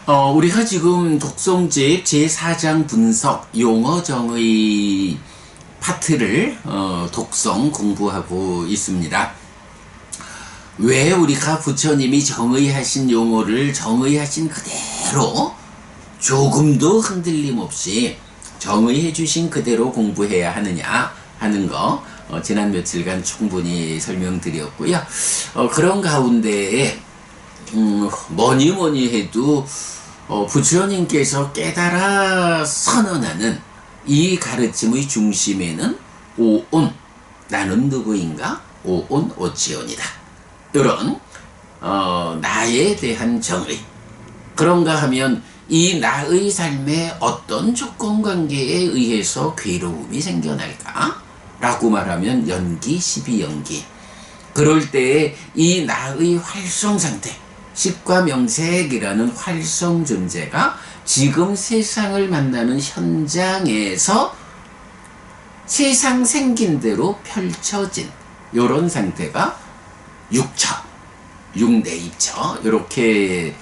우리가 지금 독성집 제4장 분석 용어정의 파트를 독성 공부하고 있습니다. 왜 우리가 부처님이 정의하신 용어를 정의하신 그대로 조금도 흔들림 없이 정의해 주신 그대로 공부해야 하느냐 하는 거 지난 며칠간 충분히 설명드렸고요. 그런 가운데에 뭐니 해도 부처님께서 깨달아 선언하는 이 가르침의 중심에는 오온, 나는 누구인가? 오온 오치온이다. 이런 나에 대한 정의. 그런가 하면 이 나의 삶에 어떤 조건관계에 의해서 괴로움이 생겨날까? 라고 말하면 연기, 12연기. 그럴 때에 이 나의 활성상태, 식과 명색이라는 활성 존재가 지금 세상을 만나는 현장에서 세상 생긴 대로 펼쳐진 이런 상태가 육처, 육내입처 이렇게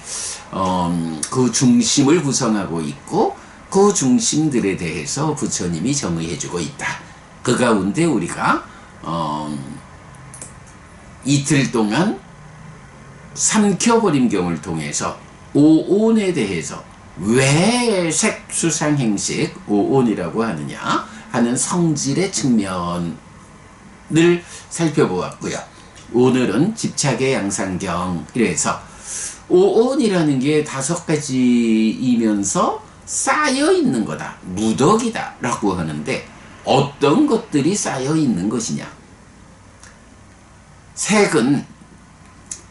그 중심을 구성하고 있고 그 중심들에 대해서 부처님이 정의해주고 있다. 그 가운데 우리가 이틀 동안 삼켜버림경을 통해서 오온에 대해서 왜 색수상행식 오온이라고 하느냐 하는 성질의 측면을 살펴보았고요. 오늘은 집착의 양상경 이래서 오온이라는 게 5가지이면서 쌓여 있는 거다, 무덕이다 라고 하는데 어떤 것들이 쌓여 있는 것이냐. 색은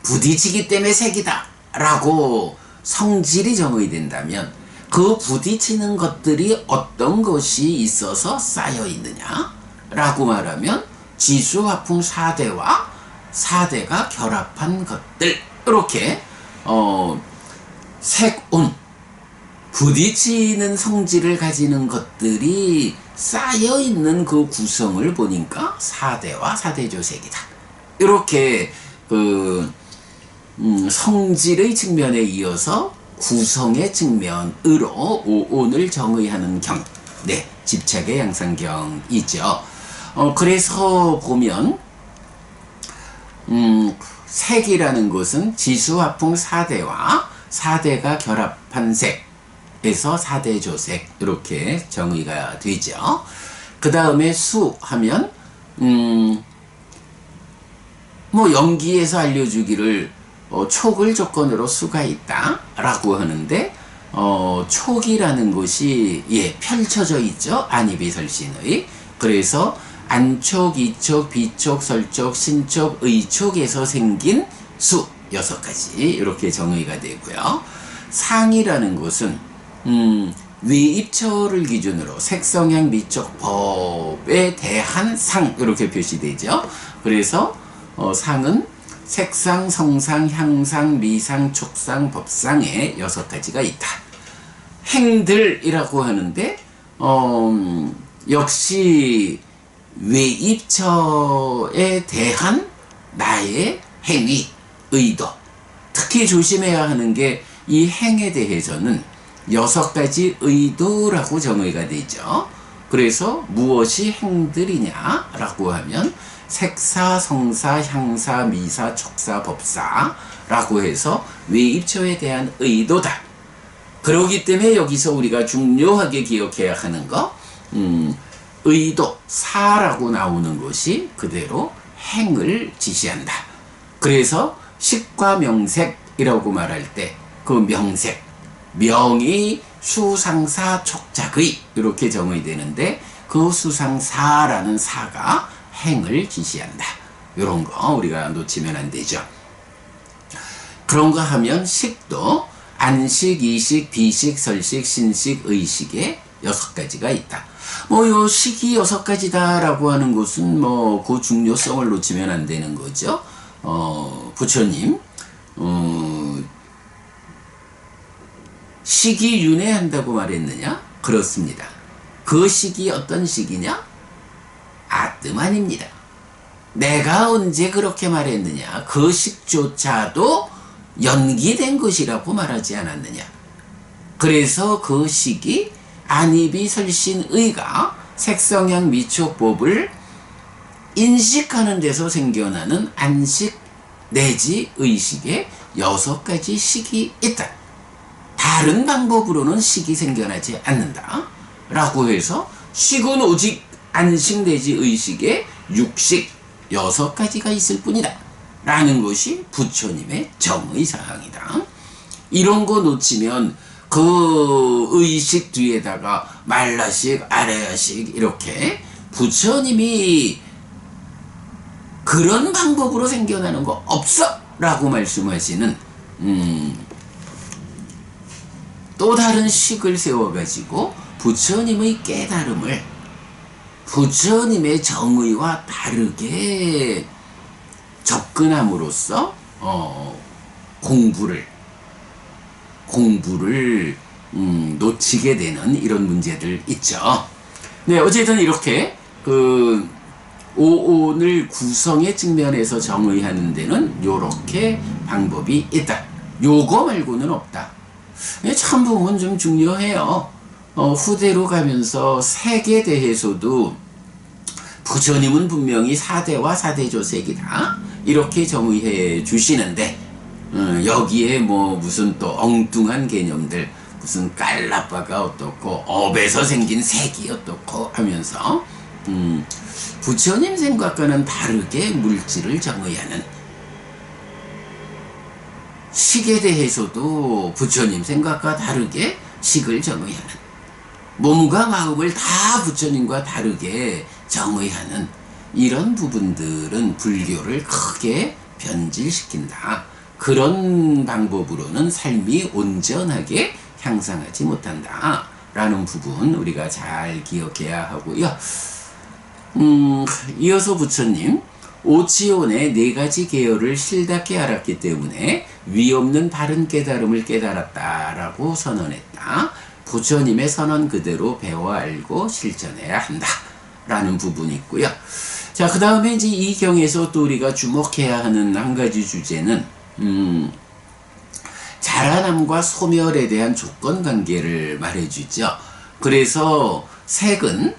부딪히기 때문에 색이다 라고 성질이 정의된다면 그 부딪히는 것들이 어떤 것이 있어서 쌓여 있느냐 라고 말하면 지수화풍 4대와 4대가 결합한 것들, 이렇게 색온, 부딪히는 성질을 가지는 것들이 쌓여 있는 그 구성을 보니까 4대와 4대조색이다. 이렇게 성질의 측면에 이어서 구성의 측면으로 오온을 정의하는 경, 네, 집착의 양상경이죠. 그래서 보면 색이라는 것은 지수화풍 4대와 4대가 결합한 색에서 4대조색 이렇게 정의가 되죠. 그 다음에 수 하면 연기에서 알려주기를 촉을 조건으로 수가 있다 라고 하는데 촉이라는 것이 펼쳐져 있죠. 안이비설신의. 그래서 안촉, 이촉, 비촉, 설촉, 신촉, 의촉에서 생긴 수 6가지 이렇게 정의가 되고요. 상이라는 것은 위입처를 기준으로 색성향, 미촉, 법에 대한 상 이렇게 표시되죠. 그래서 상은 색상, 성상, 향상, 미상, 촉상, 법상에 6가지가 있다. 행들이라고 하는데 역시 외입처에 대한 나의 행위, 의도. 특히 조심해야 하는 게 이 행에 대해서는 6가지 의도라고 정의가 되죠. 그래서 무엇이 행들이냐 라고 하면 색사, 성사, 향사, 미사, 촉사, 법사라고 해서 외입처에 대한 의도다. 그렇기 때문에 여기서 우리가 중요하게 기억해야 하는 거, 의도, 사라고 나오는 것이 그대로 행을 지시한다. 그래서 식과 명색이라고 말할 때 그 명색, 명이 수상사 촉작의 이렇게 정의되는데 그 수상사라는 사가 행을 지시한다. 이런 거 우리가 놓치면 안 되죠. 그런가 하면 식도 안식, 이식, 비식, 설식, 신식, 의식에 6가지가 있다. 요 식이 6가지다라고 하는 것은 그 중요성을 놓치면 안 되는 거죠. 부처님 식이 윤회한다고 말했느냐? 그렇습니다. 그 식이 어떤 식이냐? 아뜨만입니다. 내가 언제 그렇게 말했느냐? 그 식조차도 연기된 것이라고 말하지 않았느냐? 그래서 그 시기 안입이 설신의가 색성향 미촉법을 인식하는 데서 생겨나는 안식 내지 의식에 6가지 식이 있다. 다른 방법으로는 식이 생겨나지 않는다. 라고 해서 식은 오직 안식 내지 의식에 6식 6가지가 있을 뿐이다. 라는 것이 부처님의 정의사항이다. 이런 거 놓치면 그 의식 뒤에다가 말라식, 아래야식 이렇게 부처님이 그런 방법으로 생겨나는 거 없어! 라고 말씀하시는 또 다른 식을 세워가지고 부처님의 깨달음을 부처님의 정의와 다르게 접근함으로써 공부를 놓치게 되는 이런 문제들 있죠. 네, 어쨌든 이렇게 그 오온을 구성의 측면에서 정의하는 데는 요렇게 방법이 있다. 요거 말고는 없다. 참 보면 좀 중요해요. 후대로 가면서 색에 대해서도 부처님은 분명히 사대와 사대조색이다. 이렇게 정의해 주시는데 여기에 뭐 무슨 또 엉뚱한 개념들 무슨 깔라빠가 어떻고 업에서 생긴 색이 어떻고 하면서 부처님 생각과는 다르게 물질을 정의하는 식에 대해서도 부처님 생각과 다르게 식을 정의하는 몸과 마음을 다 부처님과 다르게 정의하는 이런 부분들은 불교를 크게 변질시킨다. 그런 방법으로는 삶이 온전하게 향상하지 못한다. 라는 부분 우리가 잘 기억해야 하고요. 이어서 부처님 오치온의 4가지 계열을 실답게 알았기 때문에 위없는 바른 깨달음을 깨달았다라고 선언했다. 부처님의 선언 그대로 배워 알고 실천해야 한다. 라는 부분이 있고요. 자, 그 다음에 이제 이 경에서 또 우리가 주목해야 하는 한 가지 주제는 자라남과 소멸에 대한 조건관계를 말해주죠. 그래서 색의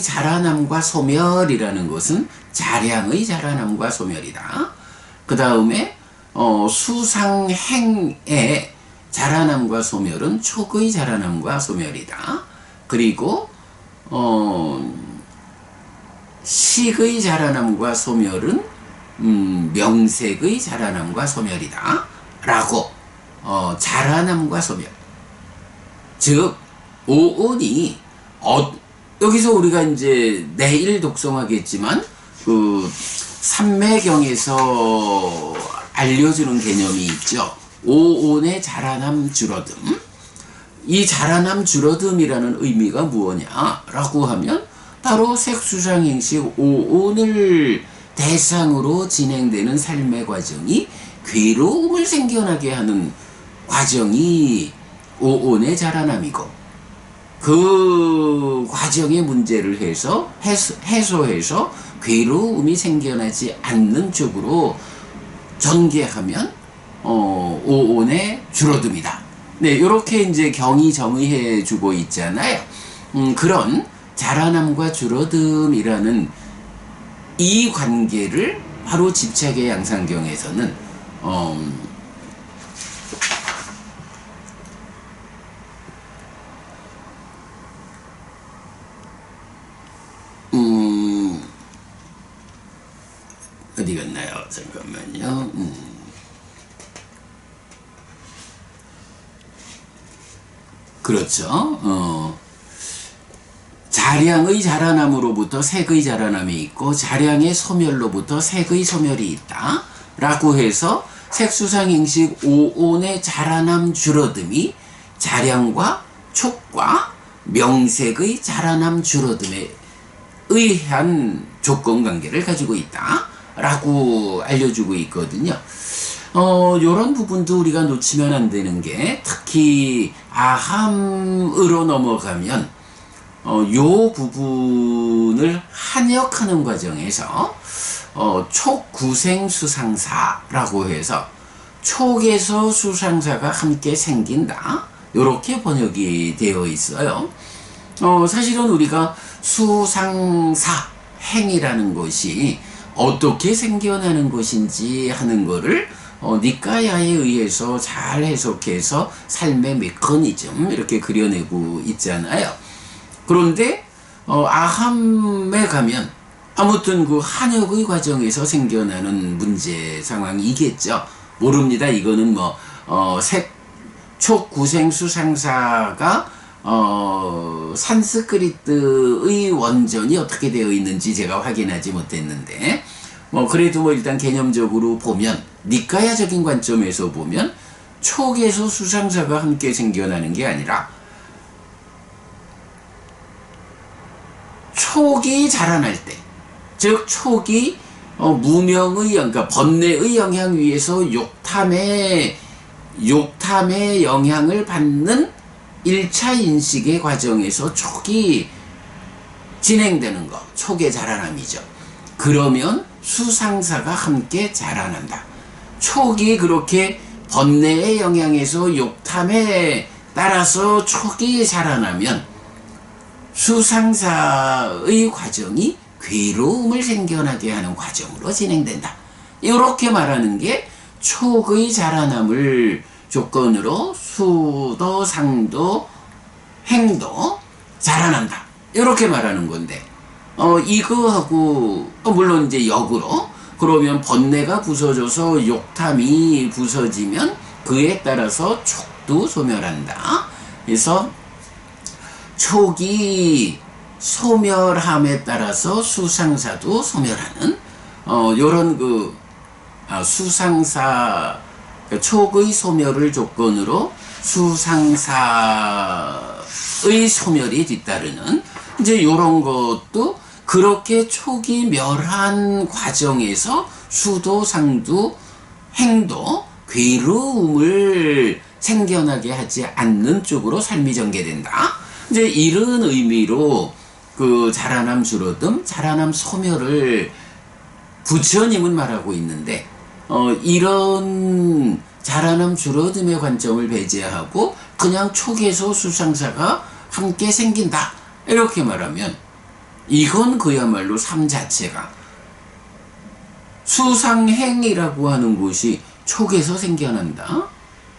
자라남과 소멸이라는 것은 자량의 자라남과 소멸이다. 그 다음에 수상행의 자라남과 소멸은 촉의 자라남과 소멸이다. 그리고 식의 자라남과 소멸은 명색의 자라남과 소멸이다. 라고 자라남과 소멸 즉 오온이 여기서 우리가 이제 내일 독송하겠지만 그 삼매경에서 알려주는 개념이 있죠. 오온의 자라남 줄어듦. 이 자라남 줄어듦이라는 의미가 무엇냐라고 하면 바로 색수상행식 오온을 대상으로 진행되는 삶의 과정이 괴로움을 생겨나게 하는 과정이 오온의 자라남이고 그 과정의 문제를 해소해서 괴로움이 생겨나지 않는 쪽으로 전개하면 오온의 줄어듦이다. 네, 이렇게 이제 경이 정의해 주고 있잖아요. 그런 자라남과 줄어듦이라는 이 관계를 바로 집착의 양상경에서는 어디 갔나요? 잠깐만요. 그렇죠. 자량의 자라남으로부터 색의 자라남이 있고 자량의 소멸로부터 색의 소멸이 있다. 라고 해서 색수상행식 오온의 자라남 줄어듦이 자량과 촉과 명색의 자라남 줄어듦에 의한 조건관계를 가지고 있다. 라고 알려주고 있거든요. 요런 부분도 우리가 놓치면 안 되는 게 특히 아함으로 넘어가면 요 부분을 한역하는 과정에서 촉구생수상사라고 해서 촉에서 수상사가 함께 생긴다. 이렇게 번역이 되어 있어요. 사실은 우리가 수상사 행이라는 것이 어떻게 생겨나는 것인지 하는 것을 니까야에 의해서 잘 해석해서 삶의 메커니즘 이렇게 그려내고 있잖아요. 그런데 아함에 가면 아무튼 그 한역의 과정에서 생겨나는 문제 상황이겠죠. 모릅니다. 이거는 촉구생 수상사가 산스크리트의 원전이 어떻게 되어 있는지 제가 확인하지 못했는데 그래도 일단 개념적으로 보면 니까야적인 관점에서 보면 촉에서 수상사가 함께 생겨나는 게 아니라 촉이 자라날 때, 즉 촉이 무명의 그러니까 번뇌의 영향 위에서 욕탐의 영향을 받는 1차 인식의 과정에서 촉이 진행되는 거, 촉의 자라남이죠. 그러면 수상사가 함께 자라난다. 촉이 그렇게 번뇌의 영향에서 욕탐에 따라서 촉이 자라나면 수상사의 과정이 괴로움을 생겨나게 하는 과정으로 진행된다. 이렇게 말하는 게 촉의 자라남을 조건으로 수도, 상도, 행도 자라난다. 이렇게 말하는 건데, 이거하고, 물론 이제 역으로, 그러면 번뇌가 부서져서 욕탐이 부서지면 그에 따라서 촉도 소멸한다. 그래서 촉이 소멸함에 따라서 수상사도 소멸하는, 요런 수상사, 촉의 소멸을 조건으로 수상사의 소멸이 뒤따르는 이제 이런 것도 그렇게 촉이 멸한 과정에서 수도, 상도, 행도, 괴로움을 생겨나게 하지 않는 쪽으로 삶이 전개된다. 이제 이런 의미로 그 자라남 줄어듦, 자라남 소멸을 부처님은 말하고 있는데 이런 자라남 줄어듦의 관점을 배제하고 그냥 촉에서 수상사가 함께 생긴다 이렇게 말하면 이건 그야말로 삶 자체가 수상행이라고 하는 것이 촉에서 생겨난다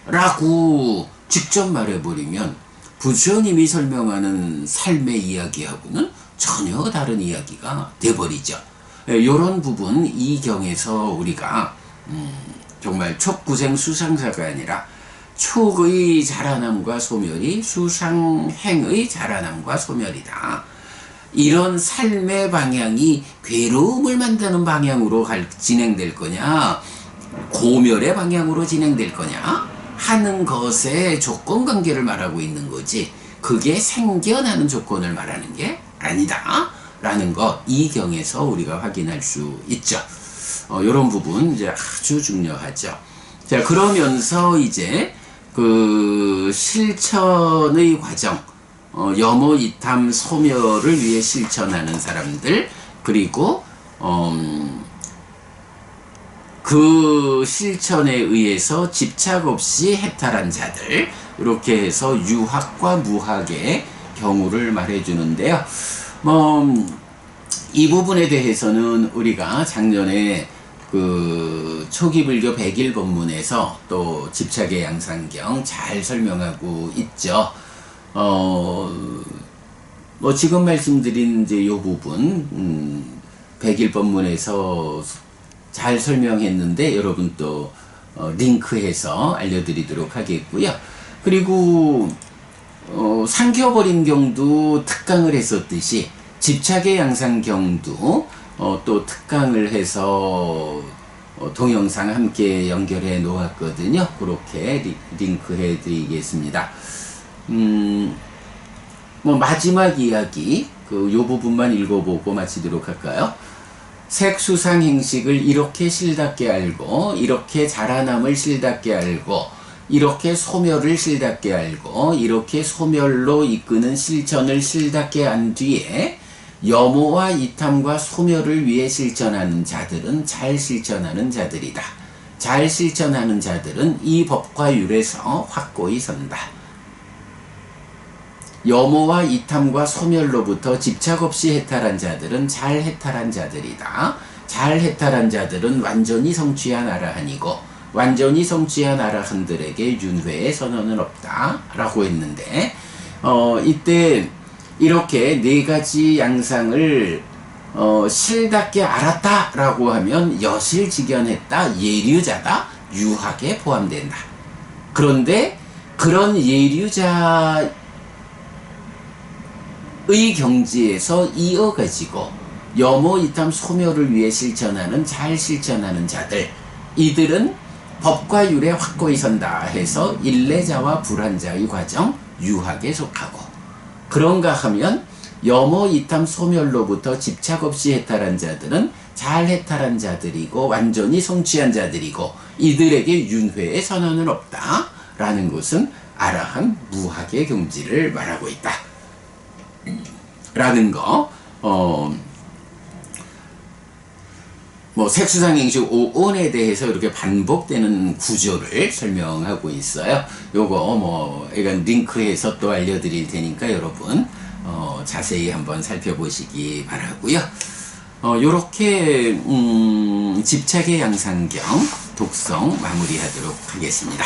라고 직접 말해버리면 부처님이 설명하는 삶의 이야기하고는 전혀 다른 이야기가 돼버리죠. 이런 부분 이 경에서 우리가 정말 촉구생 수상사가 아니라 촉의 자라남과 소멸이 수상행의 자라남과 소멸이다. 이런 삶의 방향이 괴로움을 만드는 방향으로 진행될 거냐 고멸의 방향으로 진행될 거냐 하는 것의 조건관계를 말하고 있는 거지 그게 생겨나는 조건을 말하는 게 아니다 라는 거 이 경에서 우리가 확인할 수 있죠. 이런 부분 이제 아주 중요하죠. 자, 그러면서 이제 그 실천의 과정, 염호, 이탐, 소멸을 위해 실천하는 사람들, 그리고 그 실천에 의해서 집착 없이 해탈한 자들, 이렇게 해서 유학과 무학의 경우를 말해주는데요. 이 부분에 대해서는 우리가 작년에 그 초기 불교 100일 법문에서 또 집착의 양상경 잘 설명하고 있죠. 지금 말씀드린 이제 요 부분 100일 법문에서 잘 설명했는데 여러분 또 링크해서 알려드리도록 하겠고요. 그리고 상켜버린 경도 특강을 했었듯이 집착의 양상경도 또 특강을 해서 동영상 함께 연결해 놓았거든요. 그렇게 링크해 드리겠습니다. 마지막 이야기 요 부분만 읽어보고 마치도록 할까요? 색수상 행식을 이렇게 실답게 알고 이렇게 자라남을 실답게 알고 이렇게 소멸을 실답게 알고 이렇게 소멸로 이끄는 실천을 실답게 한 뒤에 염호와 이탐과 소멸을 위해 실천하는 자들은 잘 실천하는 자들이다. 잘 실천하는 자들은 이 법과 율에서 확고히 선다. 염호와 이탐과 소멸로부터 집착 없이 해탈한 자들은 잘 해탈한 자들이다. 잘 해탈한 자들은 완전히 성취한 아라한이고 완전히 성취한 아라한들에게 윤회의 선언은 없다 라고 했는데 이때 이렇게 네 가지 양상을 실답게 알았다 라고 하면 여실직연했다, 예류자다, 유학에 포함된다. 그런데 그런 예류자의 경지에서 이어가지고 염호 이탐 소멸을 위해 실천하는 잘 실천하는 자들, 이들은 법과 율에 확고히 선다 해서 일례자와 불환자의 과정 유학에 속하고, 그런가 하면 염호 이탐 소멸로부터 집착 없이 해탈한 자들은 잘 해탈한 자들이고 완전히 성취한 자들이고 이들에게 윤회의 선언은 없다 라는 것은 아라한 무학의 경지를 말하고 있다 라는 거. 색수상행식 5온에 대해서 이렇게 반복되는 구조를 설명하고 있어요. 요거 이건 링크해서 또 알려드릴 테니까 여러분 자세히 한번 살펴보시기 바라고요. 요렇게 집착의 양상경 독성 마무리하도록 하겠습니다.